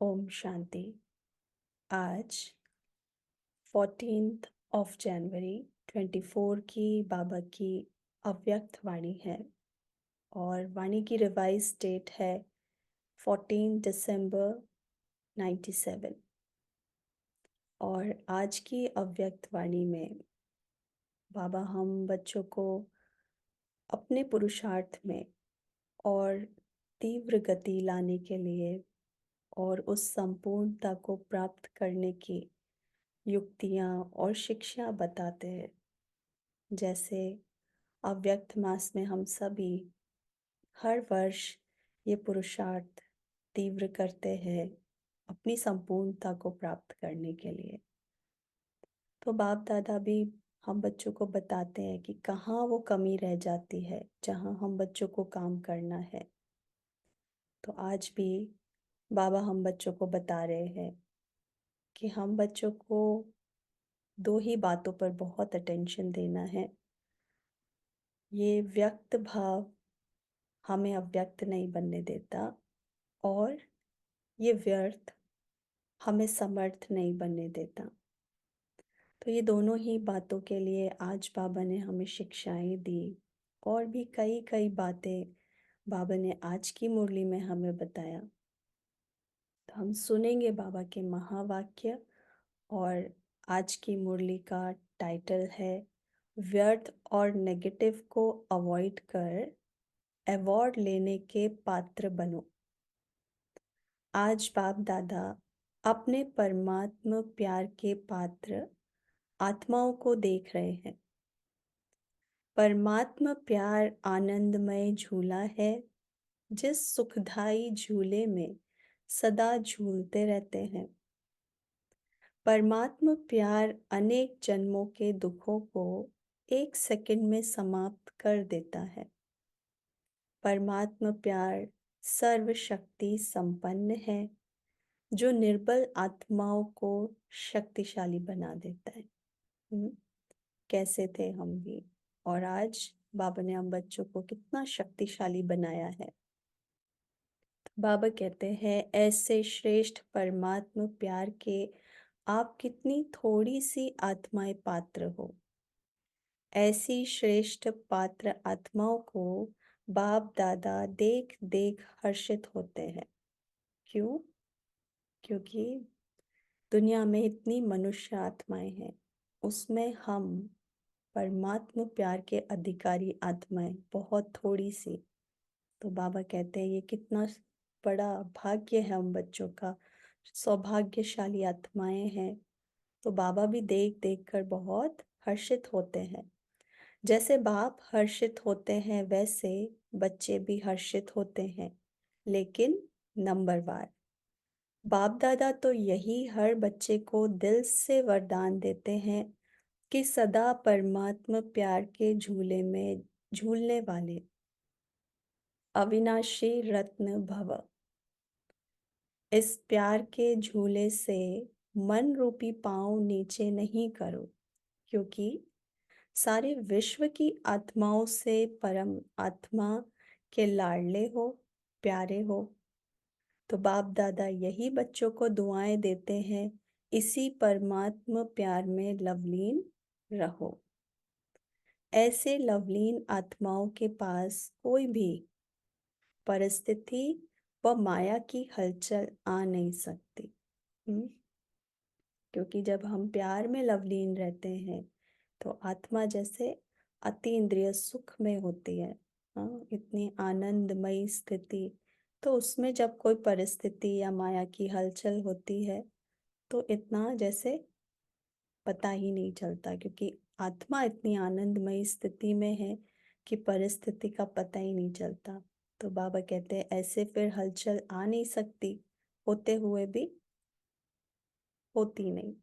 ओम शांति। आज 14th of January 24 की बाबा की अव्यक्त वाणी है और वाणी की रिवाइज डेट है 14 दिसंबर 97। और आज की अव्यक्त वाणी में बाबा हम बच्चों को अपने पुरुषार्थ में और तीव्र गति लाने के लिए और उस संपूर्णता को प्राप्त करने की युक्तियाँ और शिक्षा बताते हैं। जैसे अव्यक्त मास में हम सभी हर वर्ष ये पुरुषार्थ तीव्र करते हैं अपनी संपूर्णता को प्राप्त करने के लिए। तो बाप दादा भी हम बच्चों को बताते हैं कि कहाँ वो कमी रह जाती है जहाँ हम बच्चों को काम करना है। तो आज भी बाबा हम बच्चों को बता रहे हैं कि हम बच्चों को दो ही बातों पर बहुत अटेंशन देना है। ये व्यक्त भाव हमें अव्यक्त नहीं बनने देता और ये व्यर्थ हमें समर्थ नहीं बनने देता। तो ये दोनों ही बातों के लिए आज बाबा ने हमें शिक्षाएं दी और भी कई कई बातें बाबा ने आज की मुरली में हमें बताया। तो हम सुनेंगे बाबा के महावाक्य। और आज की मुरली का टाइटल है व्यर्थ और नेगेटिव को अवॉइड कर अवॉर्ड लेने के पात्र बनो। आज बाप दादा अपने परमात्मा प्यार के पात्र आत्माओं को देख रहे हैं। परमात्मा प्यार आनंदमय झूला है जिस सुखदाई झूले में सदा झूलते रहते हैं। परमात्मा प्यार अनेक जन्मों के दुखों को एक सेकंड में समाप्त कर देता है। परमात्मा प्यार सर्वशक्ति संपन्न है जो निर्बल आत्माओं को शक्तिशाली बना देता है। कैसे थे हम भी, और आज बाबा ने हम बच्चों को कितना शक्तिशाली बनाया है। बाबा कहते हैं ऐसे श्रेष्ठ परमात्मा प्यार के आप कितनी थोड़ी सी आत्माएं पात्र हो। ऐसी श्रेष्ठ पात्र आत्माओं को बाप दादा देख देख हर्षित होते हैं। क्यों? क्योंकि दुनिया में इतनी मनुष्य आत्माएं हैं, उसमें हम परमात्मा प्यार के अधिकारी आत्माएं बहुत थोड़ी सी। तो बाबा कहते हैं ये कितना बड़ा भाग्य है हम बच्चों का, सौभाग्यशाली आत्माएं हैं। तो बाबा भी देख देख कर बहुत हर्षित होते हैं। जैसे बाप हर्षित होते हैं वैसे बच्चे भी हर्षित होते हैं, लेकिन नंबरवार। बाप दादा तो यही हर बच्चे को दिल से वरदान देते हैं कि सदा परमात्मा प्यार के झूले में झूलने वाले अविनाशी रत्न भव। इस प्यार के झूले से मन रूपी पांव नीचे नहीं करो, क्योंकि सारे विश्व की आत्माओं से परम आत्मा के लाडले हो, प्यारे हो। तो बाप दादा यही बच्चों को दुआएं देते हैं, इसी परमात्मा प्यार में लवलीन रहो। ऐसे लवलीन आत्माओं के पास कोई भी परिस्थिति व माया की हलचल आ नहीं सकती। क्योंकि जब हम प्यार में लवलीन रहते हैं तो आत्मा जैसे अतीन्द्रिय सुख में होती है। इतनी आनंदमयी स्थिति। तो उसमें जब कोई परिस्थिति या माया की हलचल होती है तो इतना जैसे पता ही नहीं चलता, क्योंकि आत्मा इतनी आनंदमयी स्थिति में है कि परिस्थिति का पता ही नहीं चलता। तो बाबा कहते हैं ऐसे फिर हलचल आ नहीं सकती, होते हुए भी होती नहीं।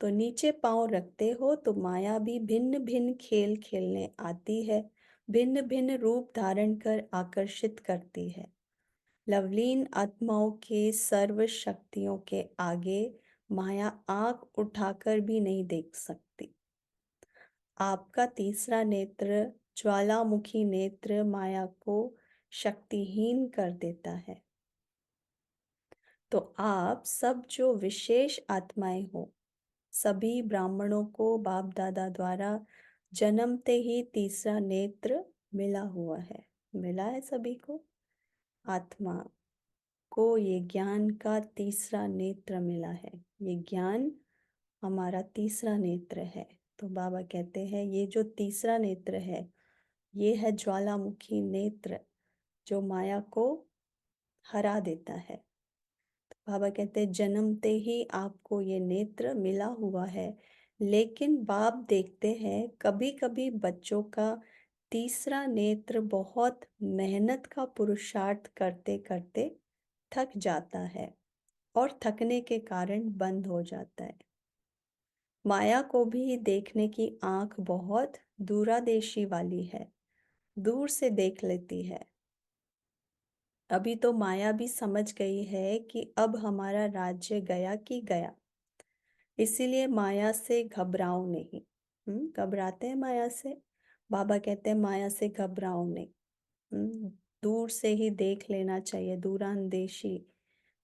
तो नीचे पांव रखते हो तो माया भी भिन्न भिन्न खेल खेलने आती है, भिन्न भिन्न रूप धारण कर आकर्षित करती है। लवलीन आत्माओं के सर्व शक्तियों के आगे माया आंख उठाकर भी नहीं देख सकती। आपका तीसरा नेत्र ज्वालामुखी नेत्र माया को शक्तिहीन कर देता है। तो आप सब जो विशेष आत्माएं हो, सभी ब्राह्मणों को बाप दादा द्वारा जन्मते ही तीसरा नेत्र मिला हुआ है। मिला है सभी को। आत्मा को ये ज्ञान का तीसरा नेत्र मिला है। ये ज्ञान हमारा तीसरा नेत्र है। तो बाबा कहते हैं ये जो तीसरा नेत्र है, ये है ज्वालामुखी नेत्र जो माया को हरा देता है। तो बाबा कहते हैं जन्मते ही आपको ये नेत्र मिला हुआ है, लेकिन बाप देखते हैं कभी कभी बच्चों का तीसरा नेत्र बहुत मेहनत का पुरुषार्थ करते करते थक जाता है और थकने के कारण बंद हो जाता है। माया को भी देखने की आंख बहुत दूरादेशी वाली है, दूर से देख लेती है। अभी तो माया भी समझ गई है कि अब हमारा राज्य गया कि गया, इसीलिए माया से घबराओ नहीं। घबराते हैं माया से। बाबा कहते हैं माया से घबराओ नहीं। दूर से ही देख लेना चाहिए, दूरांदेशी।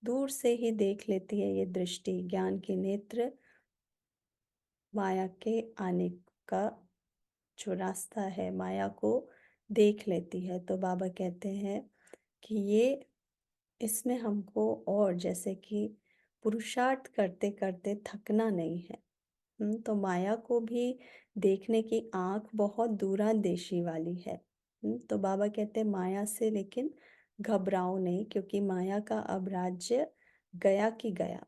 दूर से ही देख लेती है ये दृष्टि, ज्ञान के नेत्र माया के आने का जो रास्ता है, माया को देख लेती है। तो बाबा कहते हैं कि ये इसमें हमको और जैसे कि पुरुषार्थ करते करते थकना नहीं है। तो माया को भी देखने की आंख बहुत दूरांदेशी वाली है। तो बाबा कहते हैं माया से लेकिन घबराओ नहीं, क्योंकि माया का अब राज्य गया कि गया।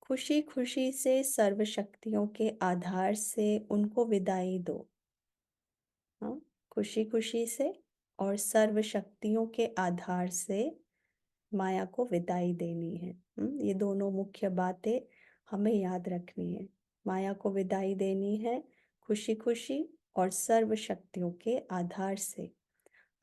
खुशी खुशी से सर्व शक्तियों के आधार से उनको विदाई दो। हाँ, खुशी खुशी से और सर्व शक्तियों के आधार से माया को विदाई देनी है। ये दोनों मुख्य बातें हमें याद रखनी है। माया को विदाई देनी है खुशी खुशी और सर्व शक्तियों के आधार से।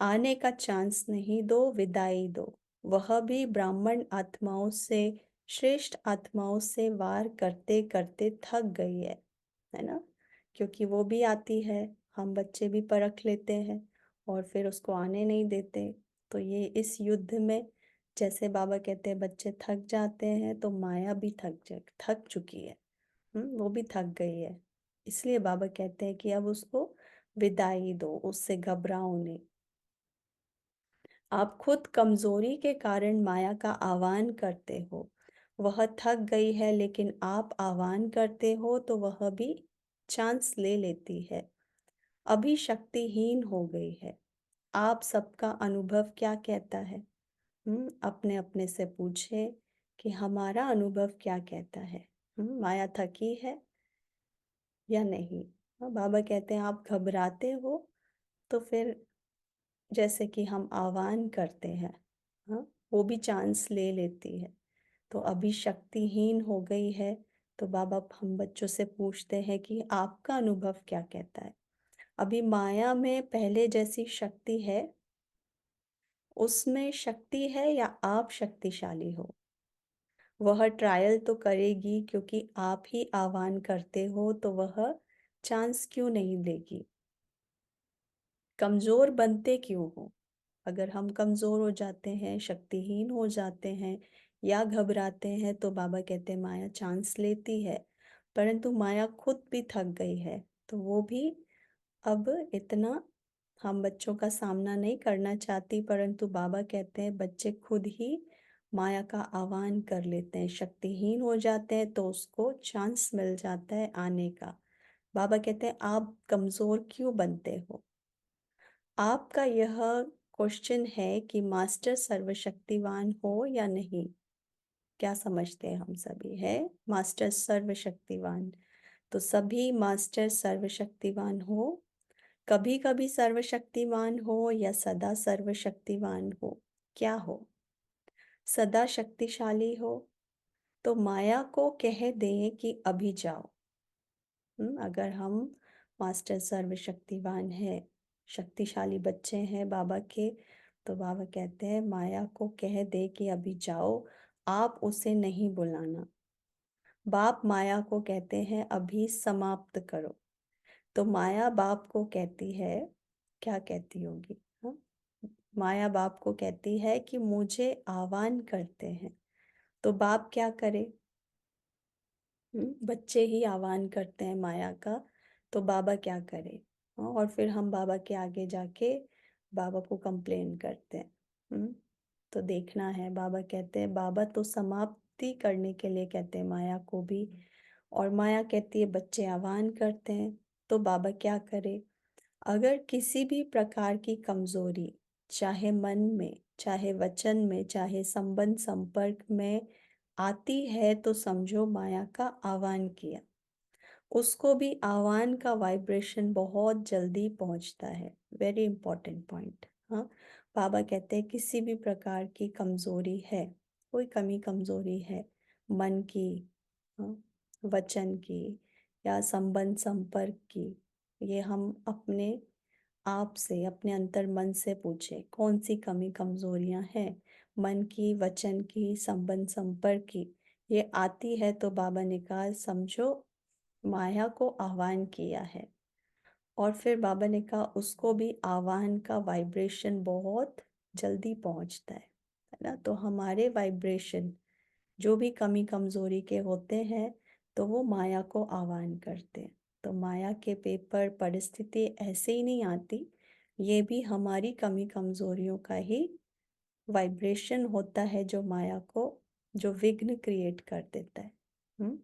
आने का चांस नहीं दो, विदाई दो। वह भी ब्राह्मण आत्माओं से, श्रेष्ठ आत्माओं से वार करते करते थक गई है ना। क्योंकि वो भी आती है, हम बच्चे भी परख लेते हैं और फिर उसको आने नहीं देते। तो ये इस युद्ध में जैसे बाबा कहते हैं बच्चे थक जाते हैं, तो माया भी थक चुकी है। वो भी थक गई है। इसलिए बाबा कहते हैं कि अब उसको विदाई दो, उससे घबराओ नहीं। आप खुद कमजोरी के कारण माया का आह्वान करते हो। वह थक गई है, लेकिन आप आह्वान करते हो तो वह भी चांस ले लेती है। अभी शक्तिहीन हो गई है। आप सबका अनुभव क्या कहता है? अपने अपने से पूछे कि हमारा अनुभव क्या कहता है। माया थकी है या नहीं? बाबा कहते हैं आप घबराते हो, तो फिर जैसे कि हम आह्वान करते हैं, हाँ, वो भी चांस ले लेती है। तो अभी शक्तिहीन हो गई है, तो बाबा हम बच्चों से पूछते हैं कि आपका अनुभव क्या कहता है। अभी माया में पहले जैसी शक्ति है, उसमें शक्ति है या आप शक्तिशाली हो? वह ट्रायल तो करेगी, क्योंकि आप ही आह्वान करते हो, तो वह चांस क्यों नहीं लेगी? कमजोर बनते क्यों हो? अगर हम कमजोर हो जाते हैं, शक्तिहीन हो जाते हैं या घबराते हैं, तो बाबा कहते हैं माया चांस लेती है। परंतु माया खुद भी थक गई है, तो वो भी अब इतना हम बच्चों का सामना नहीं करना चाहती। परंतु बाबा कहते हैं बच्चे खुद ही माया का आह्वान कर लेते हैं, शक्तिहीन हो जाते हैं, तो उसको चांस मिल जाता है आने का। बाबा कहते हैं आप कमजोर क्यों बनते हो? आपका यह क्वेश्चन है कि मास्टर सर्वशक्तिवान हो या नहीं। क्या समझते हैं हम सभी? है मास्टर सर्वशक्तिवान। तो सभी मास्टर सर्वशक्तिवान हो, कभी कभी सर्वशक्तिवान हो या सदा सर्वशक्तिवान हो? क्या हो? सदा शक्तिशाली हो तो माया को कह दें कि अभी जाओ। अगर हम मास्टर सर्वशक्तिवान है, शक्तिशाली बच्चे हैं बाबा के, तो बाबा कहते हैं माया को कह दे कि अभी जाओ, आप उसे नहीं बुलाना। बाप माया को कहते हैं अभी समाप्त करो। तो माया बाप को कहती है, क्या कहती होगी? हाँ, माया बाप को कहती है कि मुझे आह्वान करते हैं, तो बाप क्या करे? बच्चे ही आह्वान करते हैं माया का, तो बाबा क्या करे? हाँ, और फिर हम बाबा के आगे जाके बाबा को कंप्लेन करते हैं। तो देखना है, बाबा कहते हैं, बाबा तो समाप्ति करने के लिए कहते हैं माया को भी, और माया कहती है बच्चे आह्वान करते हैं, तो बाबा क्या करे? अगर किसी भी प्रकार की कमजोरी, चाहे मन में, चाहे वचन में, चाहे संबंध संपर्क में आती है, तो समझो माया का आह्वान किया। उसको भी आह्वान का वाइब्रेशन बहुत जल्दी पहुंचता है। Very important point. हाँ, बाबा कहते हैं किसी भी प्रकार की कमजोरी है, कोई कमी कमजोरी है, मन की, हाँ, वचन की, या संबंध संपर्क की, ये हम अपने आप से, अपने अंतर मन से पूछे कौन सी कमी कमजोरियां हैं, मन की, वचन की, संबंध संपर्क की, ये आती है, तो बाबा ने कहा समझो माया को आह्वान किया है। और फिर बाबा ने कहा उसको भी आह्वान का वाइब्रेशन बहुत जल्दी पहुंचता है ना। तो हमारे वाइब्रेशन जो भी कमी कमजोरी के होते हैं, तो वो माया को आह्वान करते हैं। तो माया के पेपर परिस्थिति ऐसे ही नहीं आती, ये भी हमारी कमी कमजोरियों का ही वाइब्रेशन होता है, जो माया को, जो विघ्न क्रिएट कर देता है। हम्म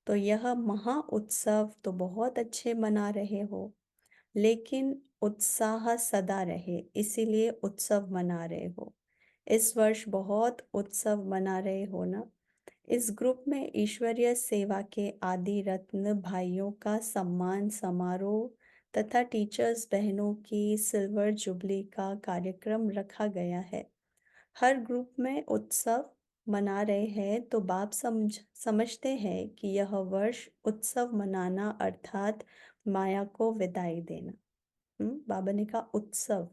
तो यह महा उत्सव तो बहुत अच्छे मना रहे हो, लेकिन उत्साह सदा रहे, इसीलिए उत्सव मना रहे हो। इस वर्ष बहुत उत्सव मना रहे हो ना। इस ग्रुप में ईश्वरीय सेवा के आदि रत्न भाइयों का सम्मान समारोह तथा टीचर्स बहनों की सिल्वर जुबली का कार्यक्रम रखा गया है। हर ग्रुप में उत्सव मना रहे हैं, तो बाप समझते हैं कि यह वर्ष उत्सव मनाना अर्थात माया को विदाई देना। बाबा ने कहा उत्सव,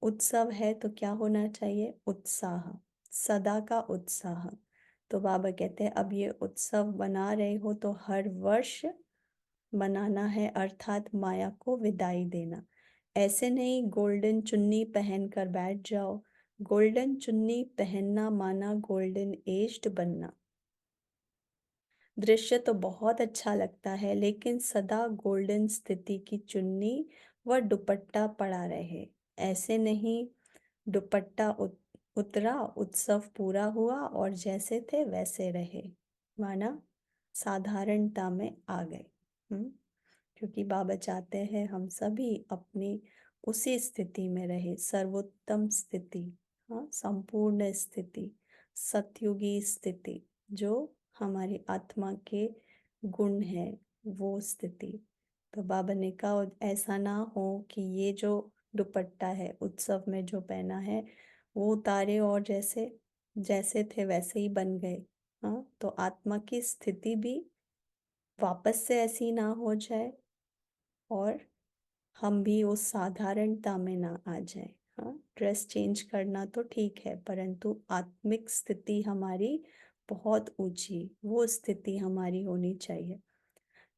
उत्सव है तो क्या होना चाहिए? उत्साह, सदा का उत्साह। तो बाबा कहते हैं अब ये उत्सव मना रहे हो तो हर वर्ष मनाना है, अर्थात माया को विदाई देना। ऐसे नहीं गोल्डन चुन्नी पहन कर बैठ जाओ। गोल्डन चुन्नी पहनना माना गोल्डन एज्ड बनना। दृश्य तो बहुत अच्छा लगता है, लेकिन सदा गोल्डन स्थिति की चुन्नी व दुपट्टा पड़ा रहे। ऐसे नहीं, दुपट्टा उतरा, उत्सव पूरा हुआ और जैसे थे वैसे रहे, माना साधारणता में आ गए। क्योंकि बाबा चाहते हैं हम सभी अपनी उसी स्थिति में रहे, सर्वोत्तम स्थिति, हाँ, संपूर्ण स्थिति, सतयुगी स्थिति, जो हमारी आत्मा के गुण है, वो स्थिति। तो बाबा ने कहा ऐसा ना हो कि ये जो दुपट्टा है उत्सव में जो पहना है वो उतारे और जैसे जैसे थे वैसे ही बन गए। हाँ, तो आत्मा की स्थिति भी वापस से ऐसी ना हो जाए और हम भी उस साधारणता में ना आ जाए। हाँ, ड्रेस चेंज करना तो ठीक है, परंतु आत्मिक स्थिति हमारी बहुत ऊंची, वो स्थिति हमारी होनी चाहिए।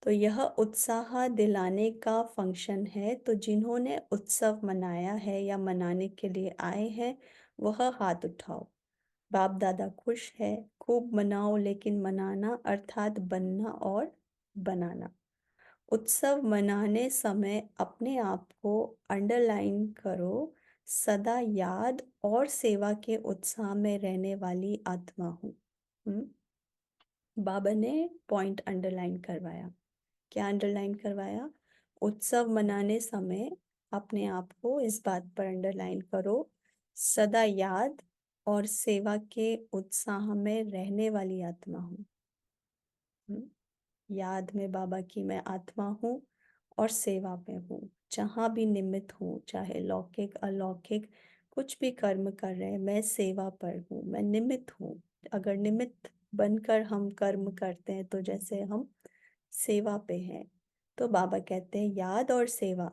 तो यह उत्साह दिलाने का फंक्शन है, तो जिन्होंने उत्सव मनाया है या मनाने के लिए आए हैं वह हाथ उठाओ। बाप दादा खुश है, खूब मनाओ, लेकिन मनाना अर्थात बनना और बनाना। उत्सव मनाने समय अपने आप को अंडरलाइन करो, सदा याद और सेवा के उत्साह में रहने वाली आत्मा हूँ। बाबा ने पॉइंट अंडरलाइन करवाया। क्या अंडरलाइन करवाया? उत्सव मनाने समय अपने आप को इस बात पर अंडरलाइन करो, सदा याद और सेवा के उत्साह में रहने वाली आत्मा हूँ। याद में बाबा की मैं आत्मा हूँ और सेवा में हूँ। जहाँ भी निमित्त हूँ, चाहे लौकिक अलौकिक कुछ भी कर्म कर रहे हैं, मैं सेवा पर हूँ, मैं निमित्त हूँ। अगर निमित्त बनकर हम कर्म करते हैं तो जैसे हम सेवा पे हैं। तो बाबा कहते हैं याद और सेवा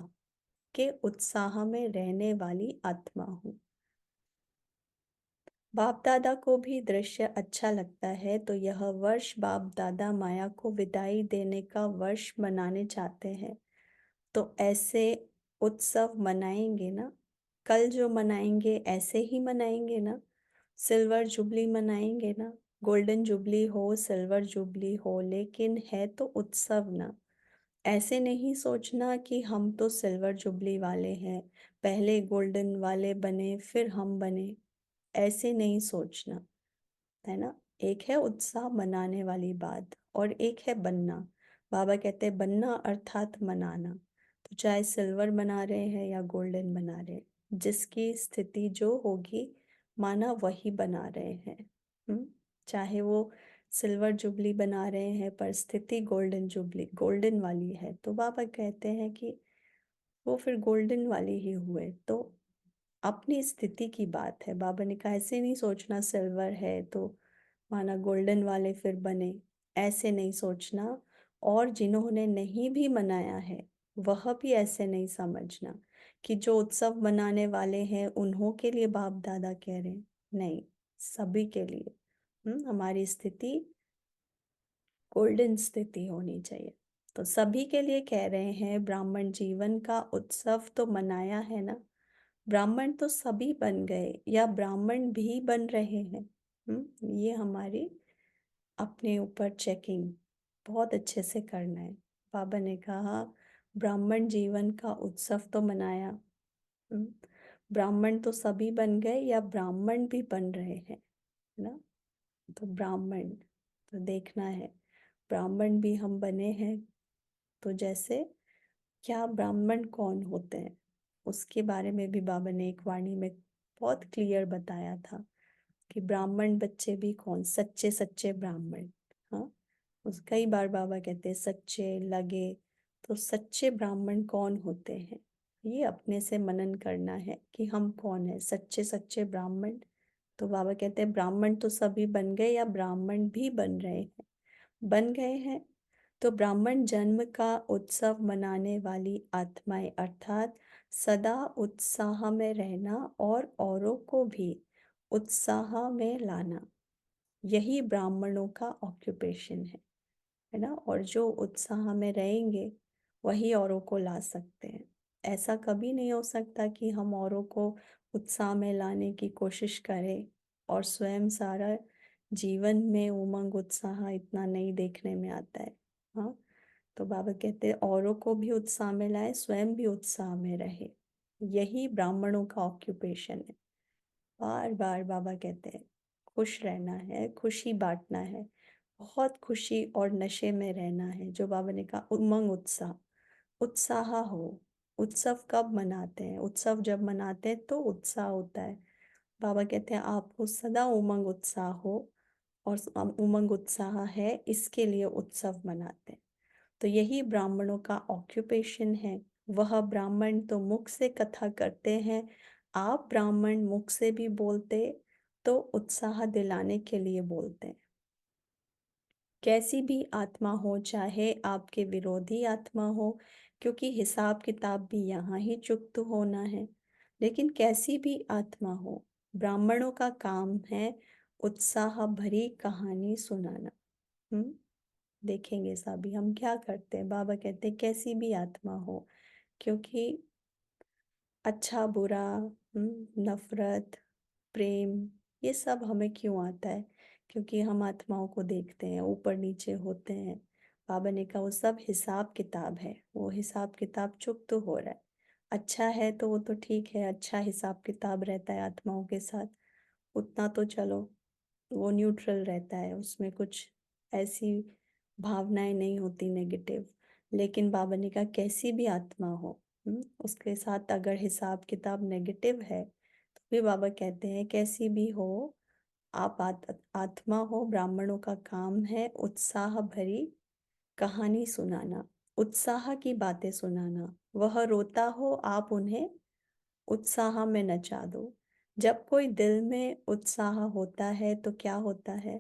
के उत्साह में रहने वाली आत्मा हूँ। बाप दादा को भी दृश्य अच्छा लगता है, तो यह वर्ष बाप दादा माया को विदाई देने का वर्ष मनाने चाहते हैं। तो ऐसे उत्सव मनाएंगे ना, कल जो मनाएंगे ऐसे ही मनाएंगे ना। सिल्वर जुबली मनाएंगे ना, गोल्डन जुबली हो सिल्वर जुबली हो, लेकिन है तो उत्सव ना। ऐसे नहीं सोचना कि हम तो सिल्वर जुबली वाले हैं, पहले गोल्डन वाले बने फिर हम बने। ऐसे नहीं सोचना, है ना। एक है उत्साह मनाने वाली बात और एक है बनना। बाबा कहते हैं बनना अर्थात मनाना। तो चाहे सिल्वर बना रहे हैं या गोल्डन बना रहे हैं, जिसकी स्थिति जो होगी माना वही बना रहे हैं। हम्म। चाहे वो सिल्वर जुबली बना रहे हैं पर स्थिति गोल्डन जुबली गोल्डन वाली है, तो बाबा कहते हैं कि वो फिर गोल्डन वाले ही हुए। तो अपनी स्थिति की बात है। बाबा ने कहा ऐसे नहीं सोचना सिल्वर है तो माना गोल्डन वाले फिर बने, ऐसे नहीं सोचना। और जिन्होंने नहीं भी मनाया है वह भी ऐसे नहीं समझना कि जो उत्सव मनाने वाले हैं उन्हों के लिए बाप दादा कह रहे हैं। नहीं, सभी के लिए। हमारी स्थिति गोल्डन स्थिति होनी चाहिए। तो सभी के लिए कह रहे हैं ब्राह्मण जीवन का उत्सव तो मनाया है ना। ब्राह्मण तो सभी बन गए या ब्राह्मण भी बन रहे हैं। ये हमारी अपने ऊपर चेकिंग बहुत अच्छे से करना है। बाबा ने कहा ब्राह्मण जीवन का उत्सव तो मनाया। हम्म, ब्राह्मण तो सभी बन गए या ब्राह्मण भी बन रहे हैं, है ना। तो ब्राह्मण तो देखना है, ब्राह्मण भी हम बने हैं। तो जैसे क्या ब्राह्मण कौन होते हैं उसके बारे में भी बाबा ने एक वाणी में बहुत क्लियर बताया था कि ब्राह्मण बच्चे भी कौन, सच्चे सच्चे ब्राह्मण। हाँ, उस कई बार बाबा कहते हैं सच्चे लगे। तो सच्चे ब्राह्मण कौन होते हैं, ये अपने से मनन करना है कि हम कौन है सच्चे सच्चे ब्राह्मण। तो बाबा कहते हैं ब्राह्मण तो सभी बन गए या ब्राह्मण भी बन रहे हैं, बन गए हैं। तो ब्राह्मण जन्म का उत्सव मनाने वाली आत्माएं अर्थात सदा उत्साह में रहना और औरों को भी उत्साह में लाना, यही ब्राह्मणों का ऑक्यूपेशन है ना। और जो उत्साह में रहेंगे वही औरों को ला सकते हैं। ऐसा कभी नहीं हो सकता कि हम औरों को उत्साह में लाने की कोशिश करें और स्वयं सारा जीवन में उमंग उत्साह इतना नहीं देखने में आता है। हाँ, तो बाबा कहते हैं औरों को भी उत्साह में लाए, स्वयं भी उत्साह में रहे, यही ब्राह्मणों का ऑक्यूपेशन है। बार बार बाबा कहते हैं खुश रहना है, खुशी बांटना है, बहुत खुशी और नशे में रहना है। जो बाबा ने कहा उमंग उत्साह, उत्साह हो। उत्सव कब मनाते हैं, उत्सव जब मनाते हैं तो उत्साह होता है। बाबा कहते हैं आपको सदा उमंग उत्साह हो, और उमंग उत्साह है इसके लिए उत्सव मनाते हैं। तो यही ब्राह्मणों का ऑक्यूपेशन है। वह ब्राह्मण तो मुख से कथा करते हैं, आप ब्राह्मण मुख से भी बोलते तो उत्साह दिलाने के लिए बोलते हैं। कैसी भी आत्मा हो, चाहे आपके विरोधी आत्मा हो, क्योंकि हिसाब किताब भी यहाँ ही चुकत होना है। लेकिन कैसी भी आत्मा हो, ब्राह्मणों का काम है उत्साह भरी कहानी सुनाना। हम्म। देखेंगे साहब हम क्या करते हैं। बाबा कहते हैं कैसी भी आत्मा हो, क्योंकि अच्छा बुरा, नफरत, प्रेम, ये सब हमें क्यों आता है, क्योंकि हम आत्माओं को देखते हैं ऊपर नीचे होते हैं। बाबा ने कहा वो सब हिसाब किताब है, वो हिसाब किताब चुप तो हो रहा है। अच्छा है तो वो तो ठीक है, अच्छा हिसाब किताब रहता है आत्माओं के साथ, उतना तो चलो वो न्यूट्रल रहता है, उसमें कुछ ऐसी भावनाएं नहीं होती नेगेटिव। लेकिन बाबा ने कहा कैसी भी आत्मा हो, उसके साथ अगर हिसाब किताब नेगेटिव है तो भी बाबा कहते हैं कैसी भी हो, आप आत्मा हो, ब्राह्मणों का काम है उत्साह भरी कहानी सुनाना, उत्साह की बातें सुनाना। वह रोता हो आप उन्हें उत्साह में नचा दो। जब कोई दिल में उत्साह होता है तो क्या होता है,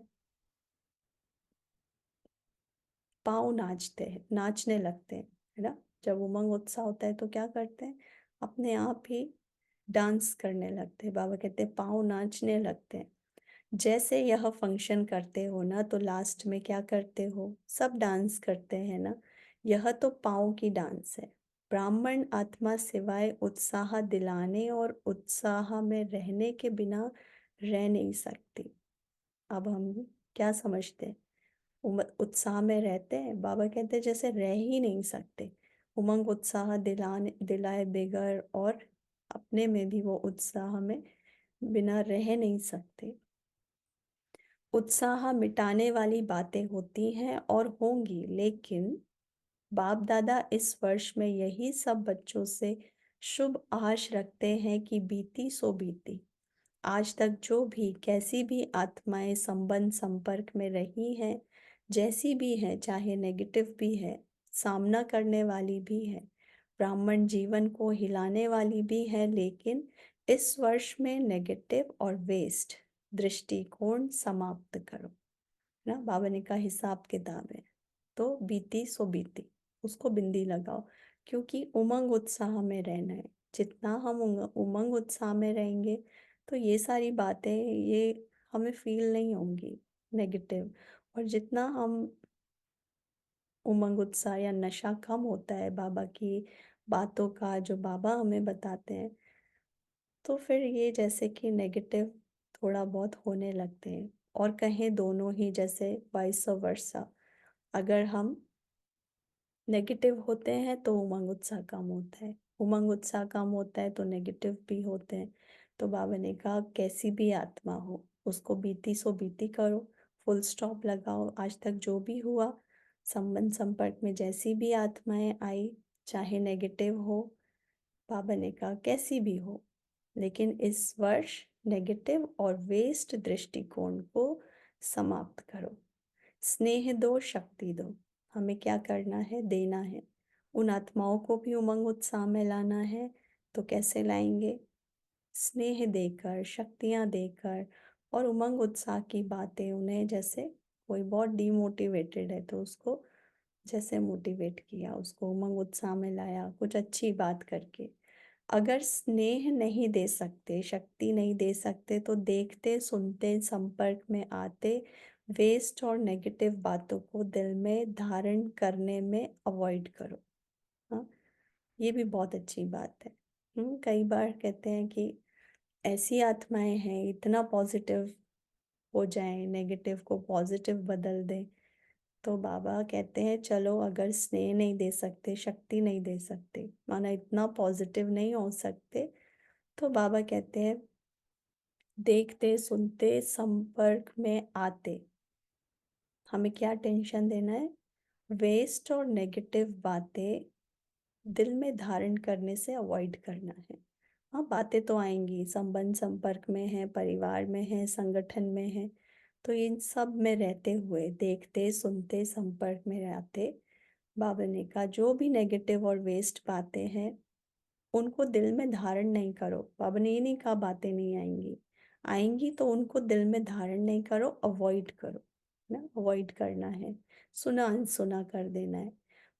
पाँव नाचते हैं, नाचने लगते हैं, है ना। जब उमंग उत्साह होता है तो क्या करते हैं, अपने आप ही डांस करने लगते हैं। बाबा कहते हैं पाँव नाचने लगते हैं। जैसे यह फंक्शन करते हो ना तो लास्ट में क्या करते हो, सब डांस करते हैं ना। यह तो पाँव की डांस है। ब्राह्मण आत्मा सिवाय उत्साह दिलाने और उत्साह में रहने के बिना रह नहीं सकती। अब हम क्या समझते हैं? उत्साह में रहते हैं, बाबा कहते हैं जैसे रह ही नहीं सकते। उमंग उत्साह दिलाए बिगर, और अपने में भी वो उत्साह में बिना रह नहीं सकते। उत्साह मिटाने वाली बातें होती हैं और होंगी, लेकिन बाप दादा इस वर्ष में यही सब बच्चों से शुभ आश रखते हैं कि बीती सो बीती। आज तक जो भी कैसी भी आत्माएं संबंध संपर्क में रही हैं, जैसी भी है, चाहे नेगेटिव भी है, सामना करने वाली भी है, ब्राह्मण जीवन को हिलाने वाली भी है, लेकिन इस वर्ष में नेगेटिव और वेस्ट दृष्टिकोण समाप्त करो ना। बाबा ने कहा हिसाब किताब है, तो बीती सो बीती, उसको बिंदी लगाओ, क्योंकि उमंग उत्साह में रहना है। जितना हम उमंग उत्साह में रहेंगे, तो ये सारी बातें ये हमें फील नहीं होंगी नेगेटिव। और जितना हम उमंग उत्साह या नशा कम होता है बाबा की बातों का, जो बाबा हमें बताते हैं, तो फिर ये जैसे कि नेगेटिव थोड़ा बहुत होने लगते हैं। और कहें दोनों ही, जैसे वाइस वर्सा, अगर हम नेगेटिव होते हैं तो उमंग उत्साह कम होता है, उमंग उत्साह कम होता है तो नेगेटिव भी होते हैं। तो बाबा ने कहा कैसी भी आत्मा हो, उसको बीती सो बीती करो, फुल स्टॉप लगाओ। आज तक जो भी हुआ, संबंध संपर्क में जैसी भी आत्माएं आई, चाहे नेगेटिव हो, बाबा ने कहा कैसी भी हो, लेकिन इस वर्ष नेगेटिव और वेस्ट दृष्टिकोण को समाप्त करो। स्नेह दो, शक्ति दो। हमें क्या करना है? देना है। उन आत्माओं को भी उमंग उत्साह में लाना है, तो कैसे लाएंगे? स्नेह देकर, शक्तियाँ देकर, और उमंग उत्साह की बातें उन्हें, जैसे कोई बहुत डिमोटिवेटेड है तो उसको जैसे मोटिवेट किया, उसको उमंग उत्साह में लाया कुछ अच्छी बात करके। अगर स्नेह नहीं दे सकते, शक्ति नहीं दे सकते, तो देखते सुनते संपर्क में आते वेस्ट और नेगेटिव बातों को दिल में धारण करने में अवॉइड करो। हाँ, ये भी बहुत अच्छी बात है। कई बार कहते हैं कि ऐसी आत्माएं हैं, इतना पॉजिटिव हो जाएं, नेगेटिव को पॉजिटिव बदल दें। तो बाबा कहते हैं चलो, अगर स्नेह नहीं दे सकते, शक्ति नहीं दे सकते, माना इतना पॉजिटिव नहीं हो सकते, तो बाबा कहते हैं देखते सुनते संपर्क में आते। हमें क्या टेंशन देना है? वेस्ट और नेगेटिव बातें दिल में धारण करने से अवॉइड करना है। हाँ, बातें तो आएंगी, संबंध संपर्क में है, परिवार में है, संगठन में है, तो इन सब में रहते हुए देखते सुनते संपर्क में रहते, बाबा ने कहा जो भी नेगेटिव और वेस्ट बातें हैं उनको दिल में धारण नहीं करो। बाबा ने ये नहीं कहा बातें नहीं आएंगी, आएंगी, तो उनको दिल में धारण नहीं करो, अवॉइड करो ना। अवॉइड करना है, सुना अनसुना कर देना है।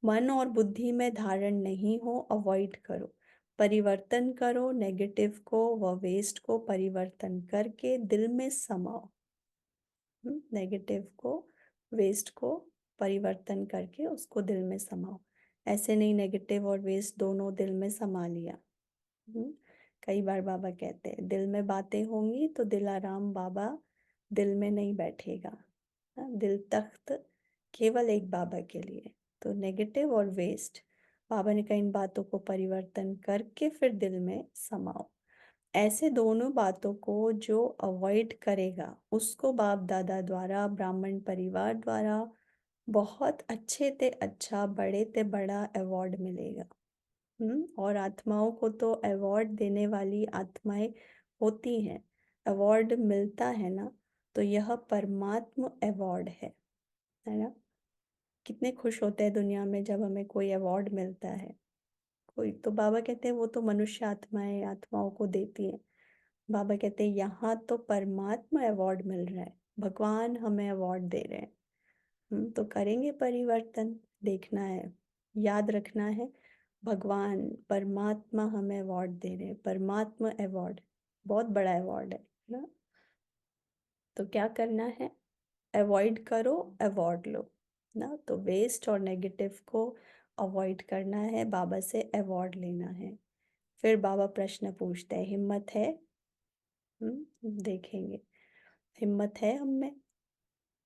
मन और बुद्धि में धारण नहीं हो, अवॉइड करो। परिवर्तन करो, नेगेटिव को व वेस्ट को परिवर्तन करके दिल में समाओ। नेगेटिव को वेस्ट को परिवर्तन करके उसको दिल में समाओ। ऐसे नहीं नेगेटिव और वेस्ट दोनों दिल में समा लिया। कई बार बाबा कहते हैं दिल में बातें होंगी तो दिलाराम बाबा दिल में नहीं बैठेगा। दिल तख्त केवल एक बाबा के लिए। तो नेगेटिव और वेस्ट, बाबा ने कहा इन बातों को परिवर्तन करके फिर दिल में समाओ। ऐसे दोनों बातों को जो अवॉइड करेगा उसको बाप दादा द्वारा, ब्राह्मण परिवार द्वारा बहुत अच्छे ते अच्छा, बड़े ते बड़ा अवार्ड मिलेगा। और आत्माओं को तो अवार्ड देने वाली आत्माएं होती हैं, अवार्ड मिलता है ना, तो यह परमात्म अवार्ड है ना। कितने खुश होते हैं दुनिया में जब हमें कोई अवार्ड मिलता है। कोई तो बाबा कहते हैं वो तो मनुष्य आत्माएं आत्माओं को देती हैं। बाबा कहते हैं यहाँ तो परमात्मा अवार्ड मिल रहा है, भगवान हमें अवार्ड दे रहे हैं। तो करेंगे परिवर्तन, देखना है, याद रखना है, भगवान परमात्मा हमें अवार्ड दे रहे हैं। परमात्मा अवार्ड बहुत बड़ा अवार्ड है ना। तो क्या करना है? अवॉइड करो, अवार्ड लो ना। तो वेस्ट और नेगेटिव को अवॉइड करना है, बाबा से अवार्ड लेना है। फिर बाबा प्रश्न पूछते हैं, हिम्मत है? देखेंगे हिम्मत है हम में।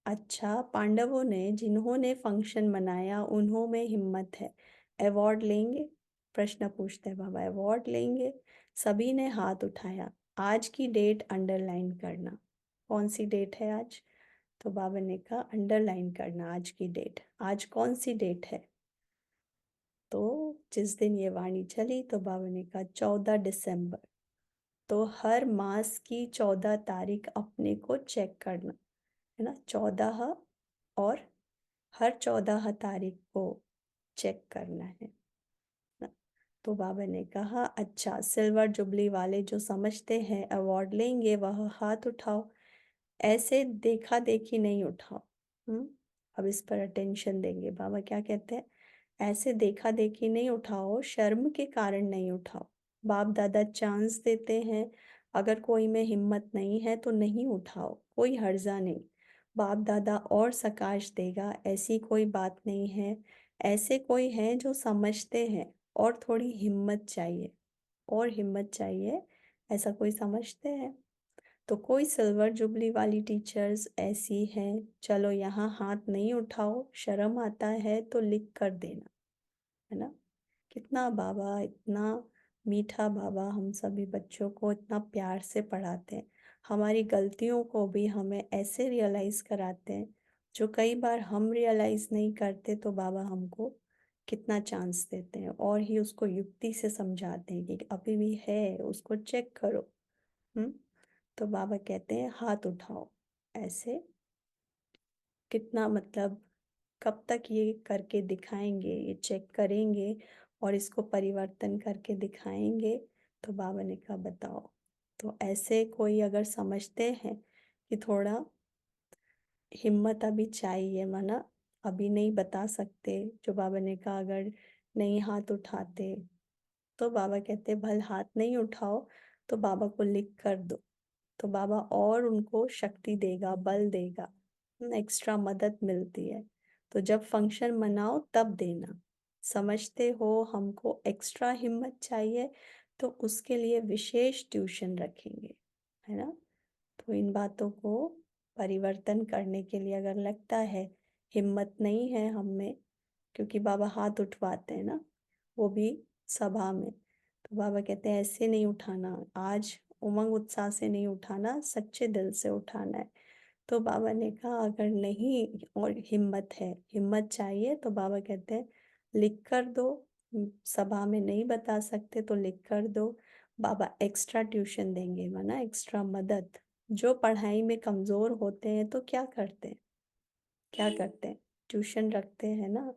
अच्छा, पांडवों ने जिन्होंने फंक्शन मनाया उन्हों में हिम्मत है, अवार्ड लेंगे? प्रश्न पूछते हैं बाबा, अवार्ड लेंगे? सभी ने हाथ उठाया। आज की डेट अंडरलाइन करना। कौन सी डेट है आज? तो बाबा ने कहा अंडरलाइन करना आज की डेट। आज कौन सी डेट है? तो जिस दिन ये वाणी चली तो बाबा ने कहा 14 दिसंबर। तो हर मास की 14 तारीख अपने को चेक करना है ना, 14 और हर 14 तारीख को चेक करना है ना। तो बाबा ने कहा अच्छा, सिल्वर जुबली वाले जो समझते हैं अवार्ड लेंगे वह हाथ उठाओ, ऐसे देखा देखी नहीं उठाओ। अब इस पर अटेंशन देंगे। बाबा क्या कहते हैं? ऐसे देखा देखी नहीं उठाओ, शर्म के कारण नहीं उठाओ। बाप दादा चांस देते हैं, अगर कोई में हिम्मत नहीं है तो नहीं उठाओ, कोई हर्जा नहीं। बाप दादा और सकाश देगा, ऐसी कोई बात नहीं है। ऐसे कोई हैं जो समझते हैं और थोड़ी हिम्मत चाहिए, और हिम्मत चाहिए, ऐसा कोई समझते हैं। तो कोई सिल्वर जुबली वाली टीचर्स ऐसी हैं, चलो यहाँ हाथ नहीं उठाओ, शर्म आता है तो लिख कर देना, है ना। कितना बाबा, इतना मीठा बाबा हम सभी बच्चों को इतना प्यार से पढ़ाते हैं। हमारी गलतियों को भी हमें ऐसे रियलाइज कराते हैं, जो कई बार हम रियलाइज नहीं करते तो बाबा हमको कितना चांस देते हैं और ही उसको युक्ति से समझाते हैं कि अभी भी है, उसको चेक करो। हम्म तो बाबा कहते हैं हाथ उठाओ। ऐसे कितना मतलब, कब तक ये करके दिखाएंगे, ये चेक करेंगे और इसको परिवर्तन करके दिखाएंगे? तो बाबा ने कहा बताओ। तो ऐसे कोई अगर समझते हैं कि थोड़ा हिम्मत अभी चाहिए, माना अभी नहीं बता सकते, जो बाबा ने कहा अगर नहीं हाथ उठाते, तो बाबा कहते भल हाथ नहीं उठाओ तो बाबा को लिख कर दो, तो बाबा और उनको शक्ति देगा, बल देगा, एक्स्ट्रा मदद मिलती है। तो जब फंक्शन मनाओ तब देना। समझते हो हमको एक्स्ट्रा हिम्मत चाहिए तो उसके लिए विशेष ट्यूशन रखेंगे, है ना। तो इन बातों को परिवर्तन करने के लिए अगर लगता है हिम्मत नहीं है हम में, क्योंकि बाबा हाथ उठवाते हैं ना, वो भी सभा में, तो बाबा कहते हैं ऐसे नहीं उठाना, आज उमंग उत्साह से नहीं उठाना, सच्चे दिल से उठाना है। तो बाबा ने कहा अगर नहीं और हिम्मत है, हिम्मत चाहिए, तो बाबा कहते हैं लिख कर दो। सभा में नहीं बता सकते तो लिख कर दो। बाबा एक्स्ट्रा ट्यूशन देंगे, माना एक्स्ट्रा मदद। जो पढ़ाई में कमजोर होते हैं तो क्या करते हैं, क्या करते हैं? ट्यूशन रखते हैं ना।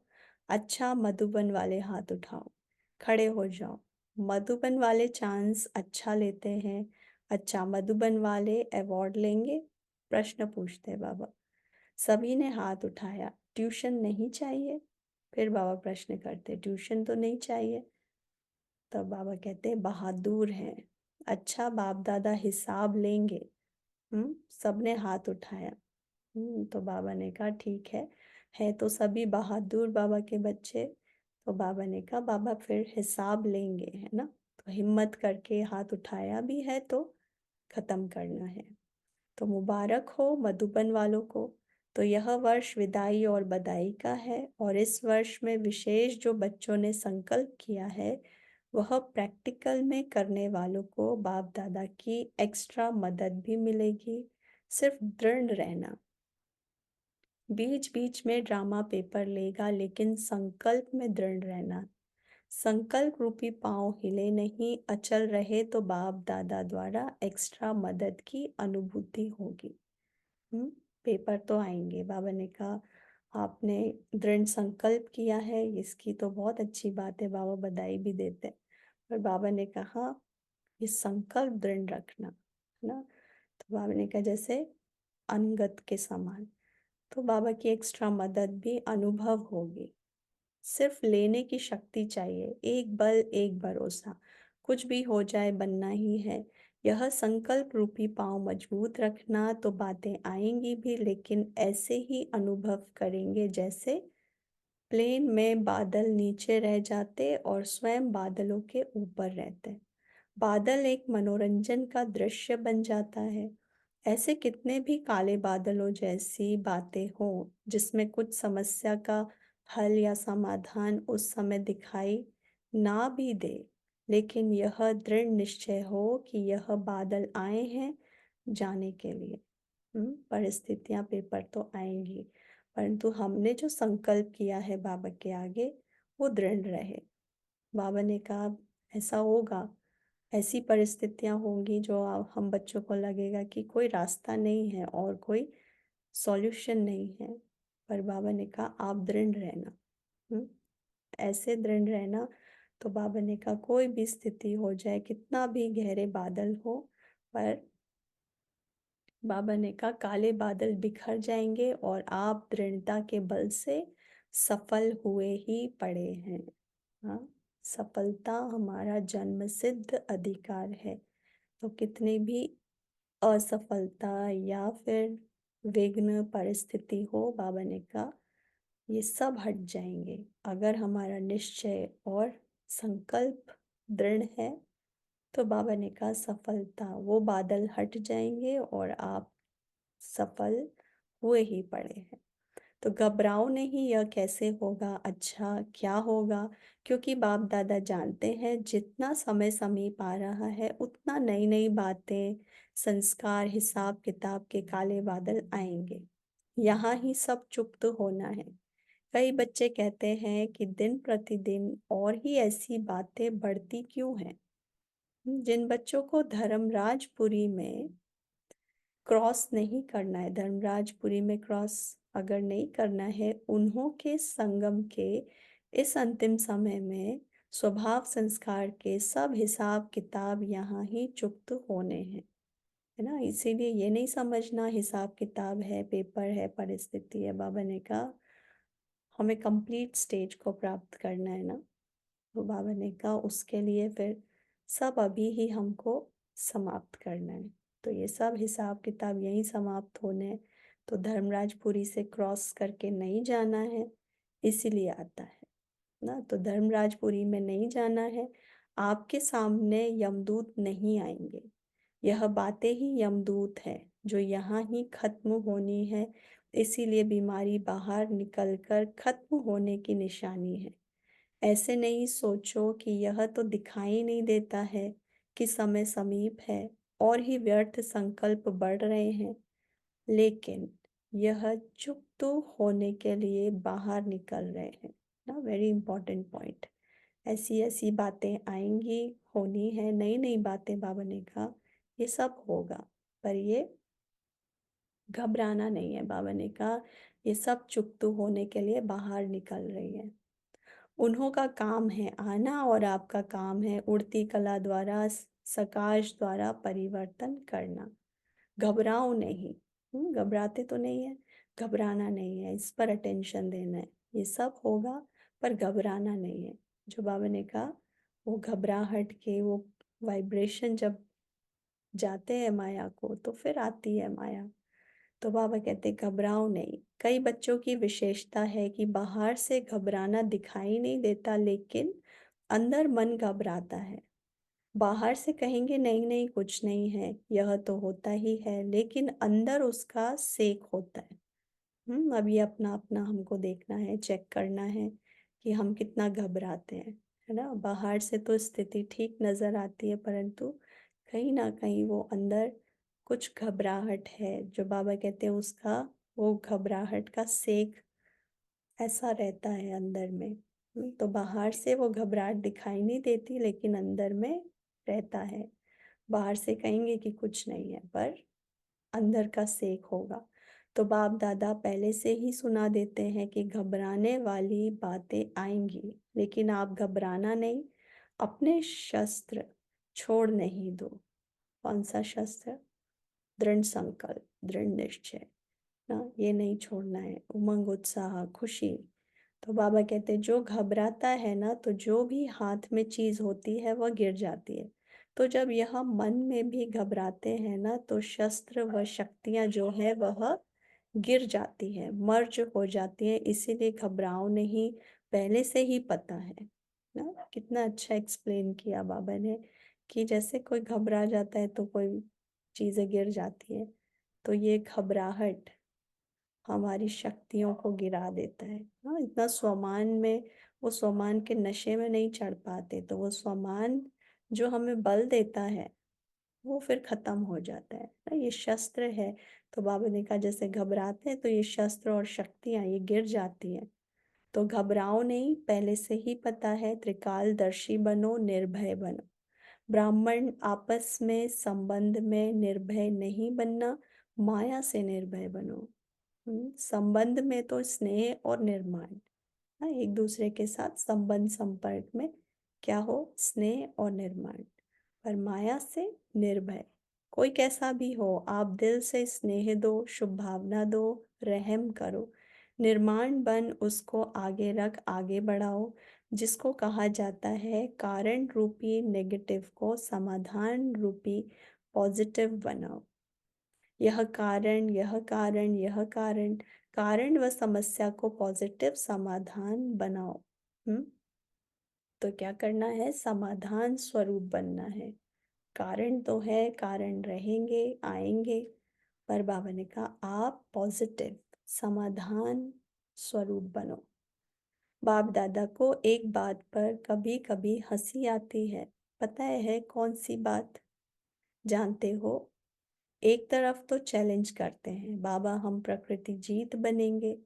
अच्छा, मधुबन वाले हाथ उठाओ, खड़े हो जाओ। मधुबन वाले चांस अच्छा लेते हैं। अच्छा, मधुबन वाले अवार्ड लेंगे? प्रश्न पूछते हैं बाबा। सभी ने हाथ उठाया। ट्यूशन नहीं चाहिए? फिर बाबा प्रश्न करते, ट्यूशन तो नहीं चाहिए? तब बाबा कहते हैं बहादुर हैं। अच्छा, बाप दादा हिसाब लेंगे? सबने हाथ उठाया। तो बाबा ने कहा ठीक है तो सभी बहादुर बाबा के बच्चे। तो बाबा ने कहा बाबा फिर हिसाब लेंगे, है ना। तो हिम्मत करके हाथ उठाया भी है तो खत्म करना है। तो मुबारक हो मधुबन वालों को। तो यह वर्ष विदाई और बधाई का है, और इस वर्ष में विशेष जो बच्चों ने संकल्प किया है वह प्रैक्टिकल में करने वालों को बाप दादा की एक्स्ट्रा मदद भी मिलेगी। सिर्फ दृढ़ रहना, बीच बीच में ड्रामा पेपर लेगा, लेकिन संकल्प में दृढ़ रहना। संकल्प रूपी पांव हिले नहीं, अचल रहे तो बाप दादा द्वारा एक्स्ट्रा मदद की अनुभूति होगी। हम्म पेपर तो आएंगे। बाबा ने कहा आपने दृढ़ संकल्प किया है, इसकी तो बहुत अच्छी बात है, बाबा बधाई भी देते हैं। पर बाबा ने कहा ये संकल्प दृढ़ रखना, है ना। तो बाबा ने कहा जैसे अनगत के समान। तो बाबा की एक्स्ट्रा मदद भी अनुभव होगी। सिर्फ लेने की शक्ति चाहिए, एक बल एक भरोसा, कुछ भी हो जाए बनना ही है। यह संकल्प रूपी पांव मजबूत रखना, तो बातें आएंगी भी, लेकिन ऐसे ही अनुभव करेंगे जैसे प्लेन में बादल नीचे रह जाते और स्वयं बादलों के ऊपर रहते। बादल एक मनोरंजन का दृश्य बन जाता है। ऐसे कितने भी काले बादलों जैसी बातें हों जिसमें कुछ समस्या का हल या समाधान उस समय दिखाई ना भी दे, लेकिन यह दृढ़ निश्चय हो कि यह बादल आए हैं जाने के लिए। परिस्थितियां पेपर तो आएंगी, परंतु हमने जो संकल्प किया है बाबा के आगे वो दृढ़ रहे। बाबा ने कहा ऐसा होगा, ऐसी परिस्थितियां होंगी जो हम बच्चों को लगेगा कि कोई रास्ता नहीं है और कोई सॉल्यूशन नहीं है, पर बाबा ने कहा आप दृढ़ रहना। हम्म, ऐसे दृढ़ रहना। तो बाबा ने कहा कोई भी स्थिति हो जाए, कितना भी गहरे बादल हो, पर बाबा ने कहा काले बादल बिखर जाएंगे और आप दृढ़ता के बल से सफल हुए ही पड़े हैं। हाँ, सफलता हमारा जन्मसिद्ध अधिकार है। तो कितनी भी असफलता या फिर विघ्न परिस्थिति हो, बाबा ने कहा ये सब हट जाएंगे अगर हमारा निश्चय और संकल्प दृढ़ है। तो बाबा ने कहा सफलता, वो बादल हट जाएंगे और आप सफल हुए ही पड़े हैं। तो घबराओ नहीं, यह कैसे होगा, अच्छा क्या होगा, क्योंकि बाप दादा जानते हैं जितना समय समीप आ रहा है उतना नई नई बातें, संस्कार, हिसाब किताब के काले बादल आएंगे। यहाँ ही सब चुप तो होना है। कई बच्चे कहते हैं कि दिन प्रतिदिन और ही ऐसी बातें बढ़ती क्यों हैं। जिन बच्चों को धर्मराजपुरी में क्रॉस नहीं करना है, धर्मराजपुरी में क्रॉस अगर नहीं करना है, उन्हों के संगम के इस अंतिम समय में स्वभाव संस्कार के सब हिसाब किताब यहाँ ही चुप्त होने हैं, है ना। इसीलिए ये नहीं समझना हिसाब किताब है, पेपर है, परिस्थिति है। बाबा ने कहा हमें कंप्लीट स्टेज को प्राप्त करना है ना। तो बाबा ने कहा उसके लिए फिर सब अभी ही हमको समाप्त करना है। तो ये सब हिसाब किताब यहीं समाप्त होने हैं। तो धर्मराजपुरी से क्रॉस करके नहीं जाना है, इसीलिए आता है ना। तो धर्मराजपुरी में नहीं जाना है। आपके सामने यमदूत नहीं आएंगे, यह बातें ही यमदूत है जो यहाँ ही खत्म होनी है। इसीलिए बीमारी बाहर निकलकर खत्म होने की निशानी है। ऐसे नहीं सोचो कि यह तो दिखाई नहीं देता है कि समय समीप है और ही व्यर्थ संकल्प बढ़ रहे हैं, लेकिन यह चुप तो होने के लिए बाहर निकल रहे हैं ना। Very important point. ऐसी ऐसी बातें आएंगी, होनी है, नई नई बातें। बाबा ने कहा ये सब होगा, पर ये घबराना नहीं है। बाबा ने कहा ये सब चुप तो होने के लिए बाहर निकल रही है। उन्हों का काम है आना और आपका काम है उड़ती कला द्वारा, सकाश द्वारा परिवर्तन करना। घबराओ नहीं। घबराते तो नहीं है, घबराना नहीं है, इस पर अटेंशन देना है। ये सब होगा पर घबराना नहीं है। जो बाबा ने कहा वो घबराहट के वो वाइब्रेशन जब जाते हैं माया को तो फिर आती है माया। तो बाबा कहते घबराओ नहीं। कई बच्चों की विशेषता है कि बाहर से घबराना दिखाई नहीं देता, लेकिन अंदर मन घबराता है। बाहर से कहेंगे नहीं नहीं कुछ नहीं है, यह तो होता ही है, लेकिन अंदर उसका सेक होता है। अब ये अपना अपना हमको देखना है, चेक करना है कि हम कितना घबराते हैं, है ना। बाहर से तो स्थिति ठीक नजर आती है, परंतु कहीं ना कहीं वो अंदर कुछ घबराहट है। जो बाबा कहते हैं उसका वो घबराहट का सेक ऐसा रहता है अंदर में। तो बाहर से वो घबराहट दिखाई नहीं देती, लेकिन अंदर में रहता है। बाहर से कहेंगे कि कुछ नहीं है, पर अंदर का सेक होगा। तो बाप दादा पहले से ही सुना देते हैं कि घबराने वाली बातें आएंगी, लेकिन आप घबराना नहीं, अपने शस्त्र छोड़ नहीं दो। कौन सा शस्त्र? दृढ़ संकल्प, दृढ़ निश्चय ना, ये नहीं छोड़ना है। उमंग, उत्साह, खुशी। तो बाबा कहते हैं जो घबराता है ना, तो जो भी हाथ में चीज होती है वह गिर जाती है। तो जब यह मन में भी घबराते हैं ना, तो शस्त्र व शक्तियां जो है वह गिर जाती है, मर्ज हो जाती है। इसीलिए घबराओ नहीं, पहले से ही पता है ना। कितना अच्छा एक्सप्लेन किया बाबा ने कि जैसे कोई घबरा जाता है तो कोई चीज़ें गिर जाती हैं, तो ये घबराहट हमारी शक्तियों को गिरा देता है। हाँ, इतना स्वमान में, वो स्वमान के नशे में नहीं चढ़ पाते, तो वो स्वमान जो हमें बल देता है वो फिर खत्म हो जाता है ना। ये शस्त्र है, तो बाबा ने कहा जैसे घबराते हैं तो ये शस्त्र और शक्तियां ये गिर जाती हैं। तो घबराओ नहीं, पहले से ही पता है, त्रिकालदर्शी बनो, निर्भय बनो। ब्राह्मण आपस में संबंध में निर्भय नहीं बनना, माया से निर्भय बनो। संबंध में तो स्नेह और निर्माण, हाँ, एक दूसरे के साथ संबंध संपर्क में क्या हो, स्नेह और निर्माण। पर माया से निर्भय, कोई कैसा भी हो, आप दिल से स्नेह दो, शुभ भावना दो, रहम करो, निर्माण बन उसको आगे रख, आगे बढ़ाओ। जिसको कहा जाता है कारण रूपी नेगेटिव को समाधान रूपी पॉजिटिव बनाओ। यह कारण, यह कारण, यह कारण, कारण व समस्या को पॉजिटिव समाधान बनाओ। हम्म तो क्या करना है, समाधान स्वरूप बनना है। कारण तो है, कारण रहेंगे, आएंगे, पर बाबा ने कहा आप पॉजिटिव समाधान स्वरूप बनो। बाप दादा को एक बात पर कभी कभी हंसी आती है, पता है कौन सी बात, जानते हो? एक तरफ तो चैलेंज करते हैं बाबा, हम प्रकृति जीत बनेंगे,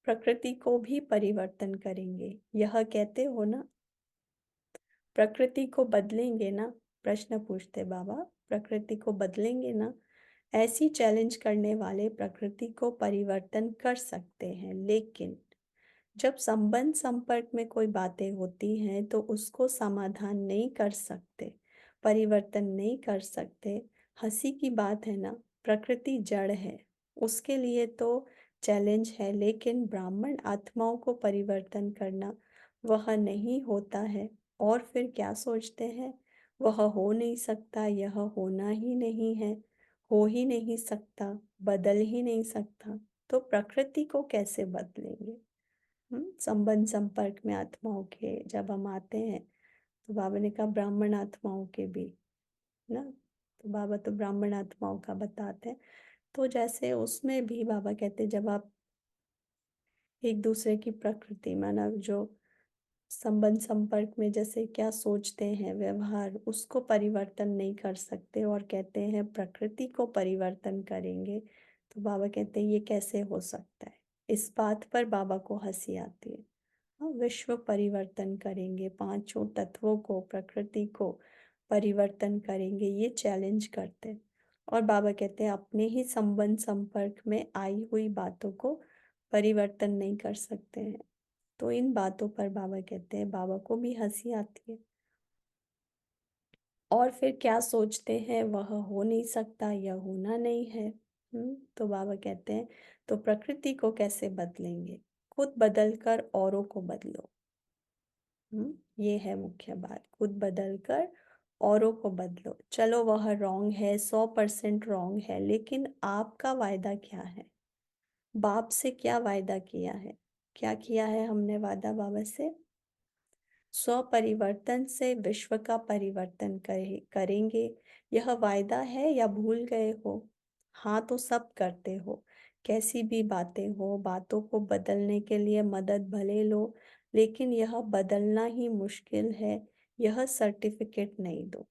प्रकृति को भी परिवर्तन करेंगे, यह कहते हो ना, प्रकृति को बदलेंगे ना? प्रश्न पूछते बाबा, प्रकृति को बदलेंगे ना? ऐसी चैलेंज करने वाले प्रकृति को परिवर्तन कर सकते हैं, लेकिन जब संबंध संपर्क में कोई बातें होती हैं तो उसको समाधान नहीं कर सकते, परिवर्तन नहीं कर सकते। हंसी की बात है ना, प्रकृति जड़ है, उसके लिए तो चैलेंज है, लेकिन ब्राह्मण आत्माओं को परिवर्तन करना वह नहीं होता है। और फिर क्या सोचते हैं, वह हो नहीं सकता, यह होना ही नहीं है, हो ही नहीं सकता, बदल ही नहीं सकता, तो प्रकृति को कैसे बदलेंगे? संबंध संपर्क में आत्माओं के जब हम आते हैं, तो बाबा ने कहा ब्राह्मण आत्माओं के भी ना, तो बाबा तो ब्राह्मण आत्माओं का बताते हैं। तो जैसे उसमें भी बाबा कहते हैं, जब आप एक दूसरे की प्रकृति मानव जो संबंध संपर्क में जैसे क्या सोचते हैं, व्यवहार, उसको परिवर्तन नहीं कर सकते और कहते हैं प्रकृति को परिवर्तन करेंगे, तो बाबा कहते हैं ये कैसे हो सकता है। इस बात पर बाबा को हंसी आती है। हाँ, विश्व परिवर्तन करेंगे, पांचों तत्वों को, प्रकृति को परिवर्तन करेंगे, ये चैलेंज करते हैं। और बाबा कहते हैं अपने ही संबंध संपर्क में आई हुई बातों को परिवर्तन नहीं कर सकते हैं। तो इन बातों पर बाबा कहते हैं बाबा को भी हंसी आती है। और फिर क्या सोचते हैं, वह हो नहीं सकता, यह होना नहीं है। तो बाबा कहते हैं तो प्रकृति को कैसे बदलेंगे, खुद बदल कर औरों को बदलो। ये है मुख्य बात, खुद बदल कर औरों को बदलो। चलो वह रॉन्ग है, 100% रॉन्ग है, लेकिन आपका वायदा क्या है, बाप से क्या वायदा किया है? क्या किया है हमने वादा बाबा से? स्व परिवर्तन से विश्व का परिवर्तन करेंगे, यह वायदा है या भूल गए हो? हाँ तो सब करते हो, कैसी भी बातें हो, बातों को बदलने के लिए मदद भले लो, लेकिन यह बदलना ही मुश्किल है, यह सर्टिफिकेट नहीं दो।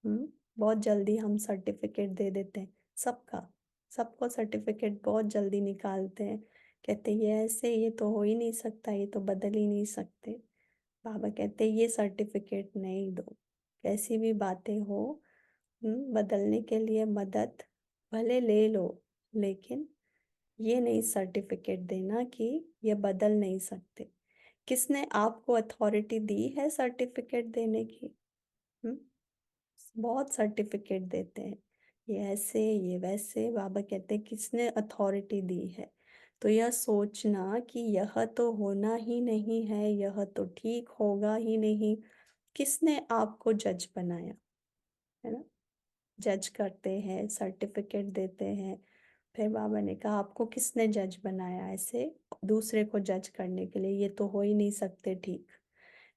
बहुत जल्दी हम सर्टिफिकेट दे देते हैं सबका, सबको सर्टिफिकेट बहुत जल्दी निकालते हैं, कहते हैं ये ऐसे, ये तो हो ही नहीं सकता, ये तो बदल ही नहीं सकते। बाबा कहते ये सर्टिफिकेट नहीं दो, कैसी भी बातें हो, बदलने के लिए मदद भले ले लो, लेकिन ये नहीं सर्टिफिकेट देना कि ये बदल नहीं सकते। किसने आपको अथॉरिटी दी है सर्टिफिकेट देने की? हम्म बहुत सर्टिफिकेट देते हैं, ये ऐसे, ये वैसे। बाबा कहते हैं किसने अथॉरिटी दी है? तो यह सोचना कि यह तो होना ही नहीं है, यह तो ठीक होगा ही नहीं, किसने आपको जज बनाया, है ना? जज करते हैं, सर्टिफिकेट देते हैं। फिर बाबा ने कहा आपको किसने जज बनाया ऐसे दूसरे को जज करने के लिए, ये तो हो ही नहीं सकते ठीक,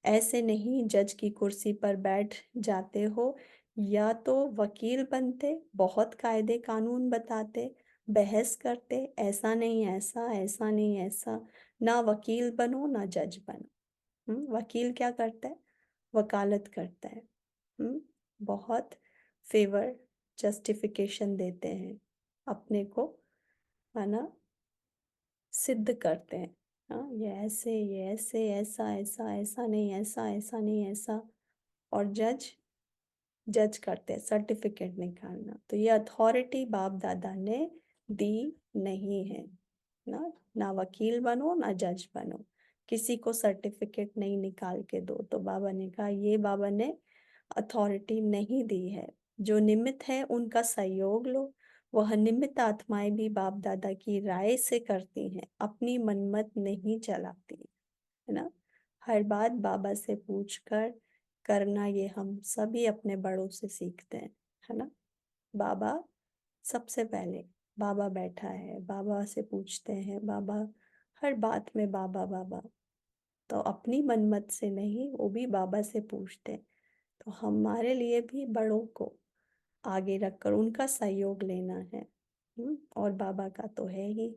ऐसे नहीं जज की कुर्सी पर बैठ जाते हो, या तो वकील बनते, बहुत कायदे कानून बताते, बहस करते, ऐसा नहीं ऐसा, ऐसा नहीं ऐसा। ना वकील बनो ना जज बनो। वकील क्या करता है? वकालत करता है। हम्म बहुत फेवर, जस्टिफिकेशन देते हैं अपने को, है ना, सिद्ध करते हैं। हाँ, ये ऐसे, ऐसा ऐसा, ऐसा नहीं ऐसा, ऐसा नहीं ऐसा। और जज जज करते हैं, सर्टिफिकेट निकालना। तो ये अथॉरिटी बाप दादा ने दी नहीं है ना। ना वकील बनो ना जज बनो, किसी को सर्टिफिकेट नहीं निकाल के दो। तो बाबा ने कहा ये बाबा ने अथॉरिटी नहीं दी है। जो निमित्त है उनका सहयोग लो। वह निमित्त आत्माएं भी बाप दादा की राय से करती हैं, अपनी मनमत नहीं चलाती, है ना। हर बात बाबा से पूछकर करना, ये हम सभी अपने बड़ों से सीखते हैं, है ना। बाबा सबसे पहले, बाबा बैठा है, बाबा से पूछते हैं, बाबा हर बात में बाबा बाबा। तो अपनी मनमत से नहीं, वो भी बाबा से पूछते हैं। तो हमारे लिए भी बड़ों को आगे रखकर उनका सहयोग लेना है। और बाबा का तो है ही,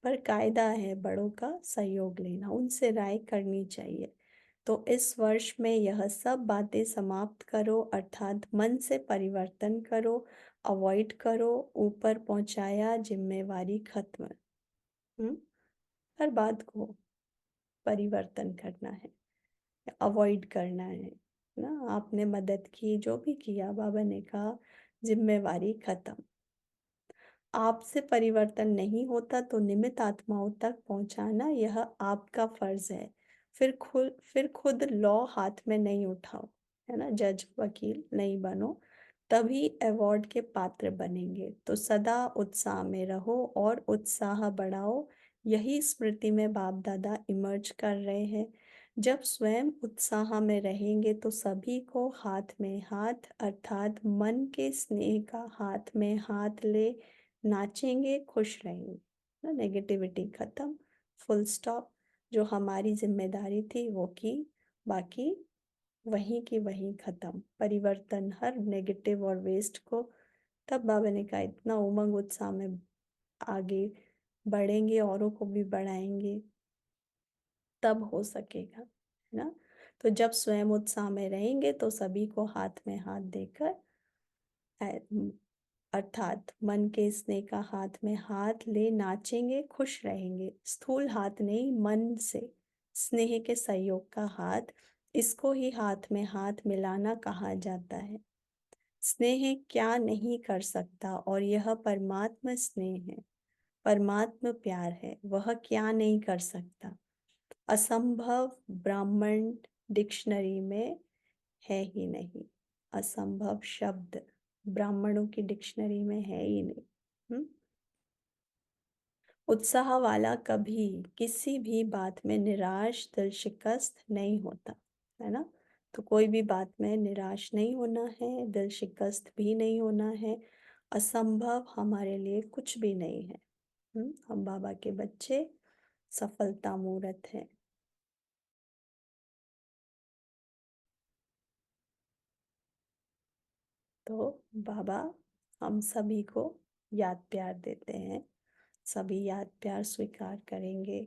पर कायदा है बड़ों का सहयोग लेना, उनसे राय करनी चाहिए। तो इस वर्ष में यह सब बातें समाप्त करो, अर्थात मन से परिवर्तन करो, अवॉइड करो, ऊपर पहुंचाया, जिम्मेवारी खत्म। हम्म हर बात को परिवर्तन करना है, अवॉइड करना है ना। आपने मदद की, जो भी किया, बाबा ने कहा जिम्मेवारी खत्म। आपसे परिवर्तन नहीं होता तो निमित्त आत्माओं तक पहुंचाना यह आपका फर्ज है। फिर खुद लॉ हाथ में नहीं उठाओ, है ना। जज वकील नहीं बनो, तभी अवार्ड के पात्र बनेंगे। तो सदा उत्साह में रहो और उत्साह बढ़ाओ। यही स्मृति में बाप दादा इमर्ज कर रहे हैं। जब स्वयं उत्साह में रहेंगे तो सभी को हाथ में हाथ, अर्थात मन के स्नेह का हाथ में हाथ ले नाचेंगे, खुश रहेंगे ना। नेगेटिविटी खत्म, फुल स्टॉप। जो हमारी जिम्मेदारी थी वो की, बाकी वहीं की वहीं खत्म। परिवर्तन हर नेगेटिव और वेस्ट को। तब बाबा ने कहा इतना उमंग उत्साह में आगे बढ़ेंगे, औरों को भी बढ़ाएंगे, तब हो सकेगा, है ना। तो जब स्वयं उत्साह में रहेंगे तो सभी को हाथ में हाथ देकर, अर्थात मन के स्नेह का हाथ में हाथ ले नाचेंगे, खुश रहेंगे। स्थूल हाथ नहीं, मन से स्नेह के सहयोग का हाथ, इसको ही हाथ में हाथ मिलाना कहा जाता है। स्नेह क्या नहीं कर सकता, और यह परमात्मा स्नेह है, परमात्मा प्यार है, वह क्या नहीं कर सकता। असंभव ब्राह्मण डिक्शनरी में है ही नहीं। असंभव शब्द ब्राह्मणों की डिक्शनरी में है ही नहीं। उत्साह वाला कभी किसी भी बात में निराश, दिल शिकस्त नहीं होता, है ना। तो कोई भी बात में निराश नहीं होना है, दिल शिकस्त भी नहीं होना है। असंभव हमारे लिए कुछ भी नहीं है। हम बाबा के बच्चे, सफलता मूर्त है। तो बाबा हम सभी को याद प्यार देते हैं, सभी याद प्यार स्वीकार करेंगे।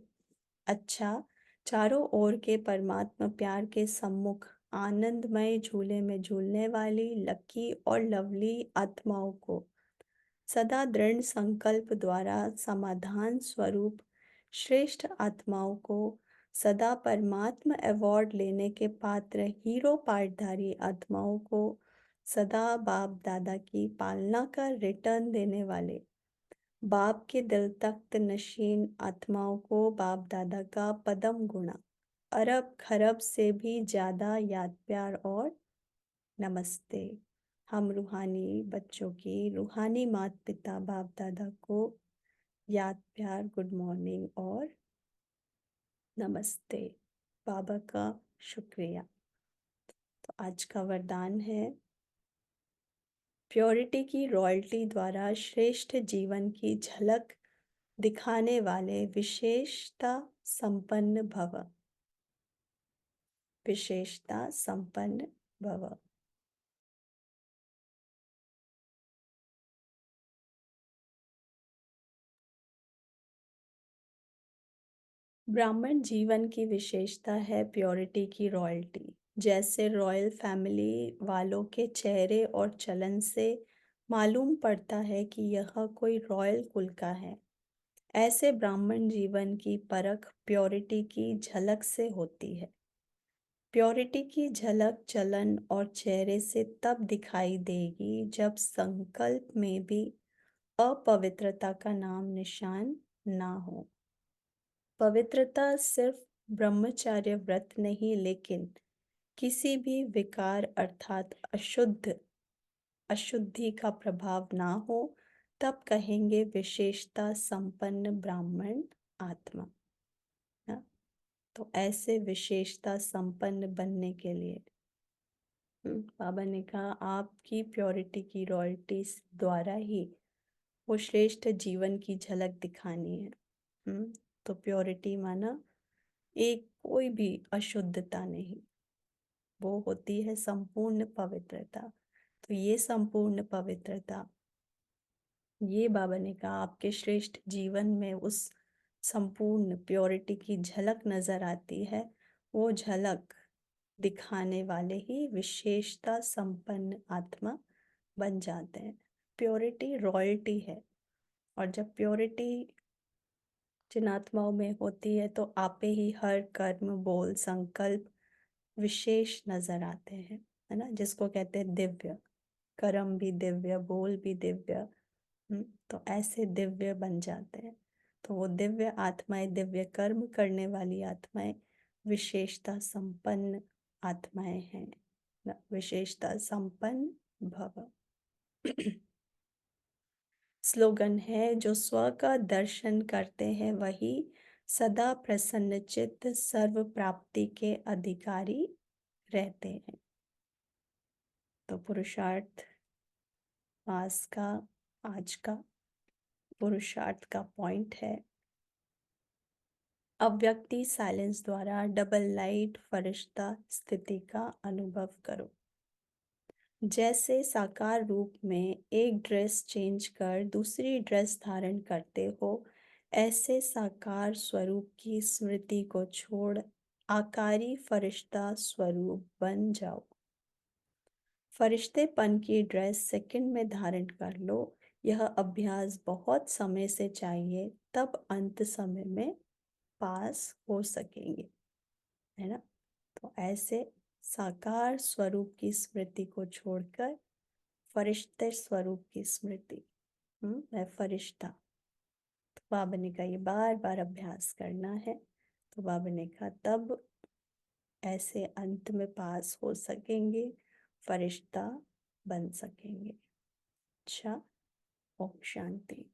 अच्छा, चारों ओर के परमात्मा प्यार के सम्मुख आनंदमय झूले में झूलने वाली लकी और लवली आत्माओं को सदा दृढ़ संकल्प द्वारा समाधान स्वरूप श्रेष्ठ आत्माओं को सदा परमात्मा अवार्ड लेने के पात्र हीरो पाठधारी आत्माओं को सदा बाप दादा की पालना कर रिटर्न देने वाले बाप के दिल तख्त नशीन आत्माओं को बाप दादा का पदम गुणा अरब खरब से भी ज्यादा याद प्यार और नमस्ते। हम रूहानी बच्चों की रूहानी माता पिता बाप दादा को याद प्यार, गुड मॉर्निंग और नमस्ते। बाबा का शुक्रिया। तो आज का वरदान है, प्योरिटी की रॉयल्टी द्वारा श्रेष्ठ जीवन की झलक दिखाने वाले विशेषता संपन्न भव। विशेषता संपन्न भव। ब्राह्मण जीवन की विशेषता है प्योरिटी की रॉयल्टी। जैसे रॉयल फैमिली वालों के चेहरे और चलन से मालूम पड़ता है कि यह कोई रॉयल कुल का है, ऐसे ब्राह्मण जीवन की परख प्योरिटी की झलक से होती है। प्योरिटी की झलक चलन और चेहरे से तब दिखाई देगी जब संकल्प में भी अपवित्रता का नाम निशान ना हो। पवित्रता सिर्फ ब्रह्मचर्य व्रत नहीं, लेकिन किसी भी विकार अर्थात अशुद्धि का प्रभाव ना हो, तब कहेंगे विशेषता संपन्न ब्राह्मण आत्मा। ना? तो ऐसे विशेषता संपन्न बनने के लिए बाबा ने कहा आपकी प्योरिटी की रॉयल्टी द्वारा ही वो श्रेष्ठ जीवन की झलक दिखानी है। तो प्योरिटी माना एक कोई भी अशुद्धता नहीं, वो होती है संपूर्ण पवित्रता। तो ये संपूर्ण पवित्रता, ये बाबा ने कहा आपके श्रेष्ठ जीवन में उस संपूर्ण प्योरिटी की झलक नजर आती है। वो झलक दिखाने वाले ही विशेषता संपन्न आत्मा बन जाते हैं। प्योरिटी रॉयल्टी है, और जब प्योरिटी जिन आत्माओं में होती है तो आपे ही हर कर्म बोल संकल्प विशेष नजर आते हैं, है ना, जिसको कहते हैं दिव्य। कर्म भी दिव्य, बोल भी दिव्य। तो ऐसे दिव्य बन जाते हैं। तो वो दिव्य आत्माएं, दिव्य कर्म करने वाली आत्माएं विशेषता संपन्न आत्माएं हैं। विशेषता संपन्न भव। स्लोगन है जो स्व का दर्शन करते हैं वही सदा प्रसन्नचित्त सर्व प्राप्ति के अधिकारी रहते हैं। तो पुरुषार्थ मास का आज का पुरुषार्थ का पॉइंट है अव्यक्ति साइलेंस द्वारा डबल लाइट फरिश्ता स्थिति का अनुभव करो। जैसे साकार रूप में एक ड्रेस चेंज कर दूसरी ड्रेस धारण करते हो, ऐसे साकार स्वरूप की स्मृति को छोड़ आकारी फरिश्ता स्वरूप बन जाओ। फरिश्तेपन की ड्रेस सेकंड में धारण कर लो। यह अभ्यास बहुत समय से चाहिए, तब अंत समय में पास हो सकेंगे, है ना। तो ऐसे साकार स्वरूप की स्मृति को छोड़कर फरिश्ते स्वरूप की स्मृति, मैं फरिश्ता। तो बाबा ने कहा ये बार बार अभ्यास करना है। तो बाबा ने कहा तब ऐसे अंत में पास हो सकेंगे, फरिश्ता बन सकेंगे। अच्छा, ओम शांति।